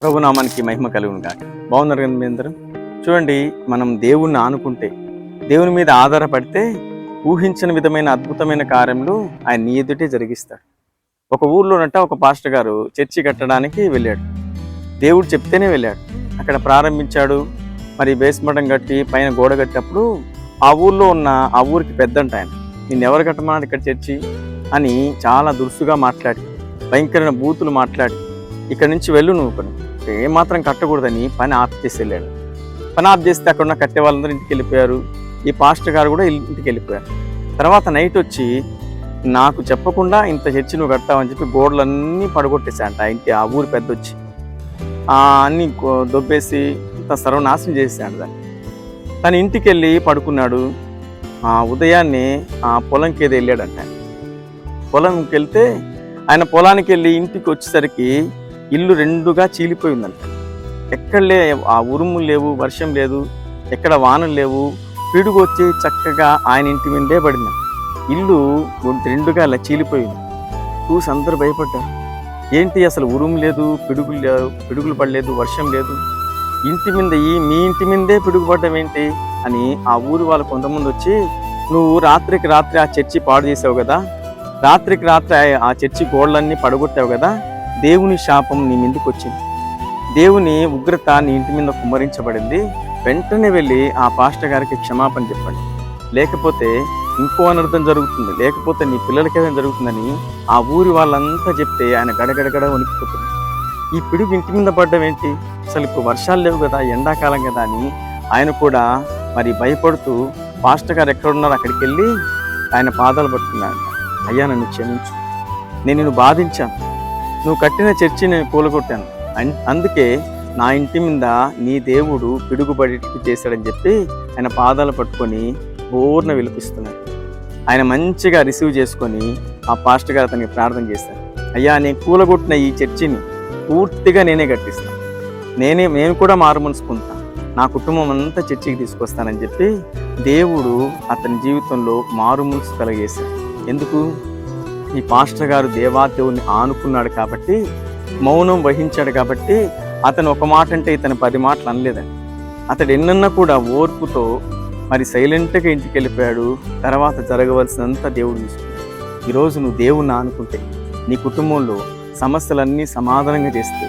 ప్రభునామానికి మహిమ కలుగును గాక. బాగున్నారు కదా మీ అందరం? చూడండి, మనం దేవుణ్ణి ఆనుకుంటే, దేవుని మీద ఆధారపడితే ఊహించని విధమైన అద్భుతమైన కార్యములు ఆయన నీ ఎదుటే జరిగిస్తాడు. ఒక ఊర్లోనట ఒక పాస్టర్ గారు చర్చి కట్టడానికి వెళ్ళాడు. దేవుడు చెప్తేనే వెళ్ళాడు. అక్కడ ప్రారంభించాడు. మరి బేస్మఠం కట్టి పైన గోడ కట్టినప్పుడు ఆ ఊర్లో ఉన్న ఆ ఊరికి పెద్దంట ఆయన, నిన్ను ఎవరు కట్టమన్నది ఇక్కడ చర్చి అని చాలా దురుసుగా మాట్లాడి, భయంకరమైన బూతులు మాట్లాడి, ఇక్కడ నుంచి వెళ్ళు నువ్వు పని, ఏమాత్రం కట్టకూడదని పని ఆఫ్ చేసి వెళ్ళాడు. పని ఆఫ్ చేస్తే అక్కడ ఉన్న కట్టే వాళ్ళందరూ ఇంటికి వెళ్ళిపోయారు. ఈ పాస్టర్ గారు కూడా ఇంటికి వెళ్ళిపోయారు. తర్వాత నైట్ వచ్చి, నాకు చెప్పకుండా ఇంత చర్చి నువ్వు కడతావని చెప్పి గోడలన్నీ పడగొట్టేశాయంట. ఆ ఊరి పెద్ద వచ్చి అన్నీ దొబ్బేసి ఇంత సర్వనాశనం చేసేసాడు దాన్ని. తను ఇంటికి వెళ్ళి పడుకున్నాడు. ఉదయాన్నే పొలంకి ఏదో వెళ్ళాడంట. పొలంకి వెళ్తే ఆయన పొలానికి వెళ్ళి ఇంటికి వచ్చేసరికి ఇల్లు రెండుగా చీలిపోయిందంట. ఎక్కడలే ఆ ఉరుములు లేవు, వర్షం లేదు, ఎక్కడ వానలు లేవు, పిడుగు వచ్చి చక్కగా ఆయన ఇంటి మీదే పడింది. ఇల్లు రెండుగా అలా చీలిపోయింది. చూసి అందరూ భయపడ్డారు. ఏంటి అసలు ఉరుము లేదు, పిడుగులు పడలేదు, వర్షం లేదు, ఇంటి మీద మీ ఇంటి మీదే పిడుగు పడ్డం ఏంటి అని ఆ ఊరి వాళ్ళు కొంతమంది వచ్చి, నువ్వు రాత్రికి రాత్రి ఆ చర్చి పాడు చేసావు కదా, రాత్రికి రాత్రి ఆ చర్చి గోడలన్నీ పడగొట్టావు కదా, దేవుని శాపం నీ మీదకి వచ్చింది, దేవుని ఉగ్రత నీ ఇంటి మీద కుమ్మరించబడింది, వెంటనే వెళ్ళి ఆ పాస్టర్ గారికి క్షమాపణ చెప్పండి, లేకపోతే ఇంకో అనర్థం జరుగుతుంది, లేకపోతే నీ పిల్లలకి ఏదైనా జరుగుతుందని ఆ ఊరి వాళ్ళంతా చెప్తే ఆయన గడగడగడ వణికిపోతుంది. ఈ పిడుగు ఇంటి మీద పడ్డం ఏంటి, అసలు ఇప్పుడు వర్షాలు లేవు కదా, ఎండాకాలం కదా అని ఆయన కూడా మరి భయపడుతూ పాస్టర్ గారు ఎక్కడున్నారో అక్కడికి వెళ్ళి ఆయన పాదాలు పట్టుకున్నాడు. అయ్యా, నన్ను క్షమించు, నేను నిన్ను బాధించాను, నువ్వు కట్టిన చర్చి నేను కూలగొట్టాను, అందుకే నా ఇంటి మీద నీ దేవుడు పిడుగుబడికి చేశాడని చెప్పి ఆయన పాదాలు పట్టుకొని బోర్న విలిపిస్తున్నాడు. ఆయన మంచిగా రిసీవ్ చేసుకొని ఆ పాస్టర్ గారు అతనికి ప్రార్థన చేశారు. అయ్యా, నేను కూలగొట్టిన ఈ చర్చిని పూర్తిగా నేనే కట్టిస్తాను, నేను కూడా మారు మనసు పొందుతాను, నా కుటుంబం అంతా చర్చికి తీసుకొస్తానని చెప్పి దేవుడు అతని జీవితంలో మారు మనసు కలగేశాడు. ఎందుకు? ఈ పాస్టర్ గారు దేవాదేవుని ఆనుకున్నాడు కాబట్టి, మౌనం వహించాడు కాబట్టి, అతను ఒక మాట అంటే ఇతను 10 మాటలు అనలేదండి. అతడు ఎన్నన్నా కూడా ఓర్పుతో మరి సైలెంట్గా ఇంటికి వెళ్ళిపోయాడు. తర్వాత జరగవలసినంత దేవుడు చూసుకున్నాడు. ఈరోజు నువ్వు దేవుణ్ణి ఆనుకుంటే నీ కుటుంబంలో సమస్యలన్నీ సమాధానంగా చేస్తే,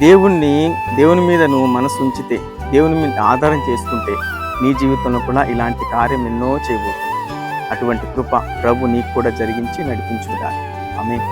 దేవుని మీద నువ్వు మనసు ఉంచితే, దేవుని మీద ఆధారం చేసుకుంటే, నీ జీవితంలో కూడా ఇలాంటి కార్యం ఎన్నో చేయబోతుంది. అటువంటి కృప ప్రభు నీకు కూడా జరిగించి నడిపించుగా. ఆమేన్.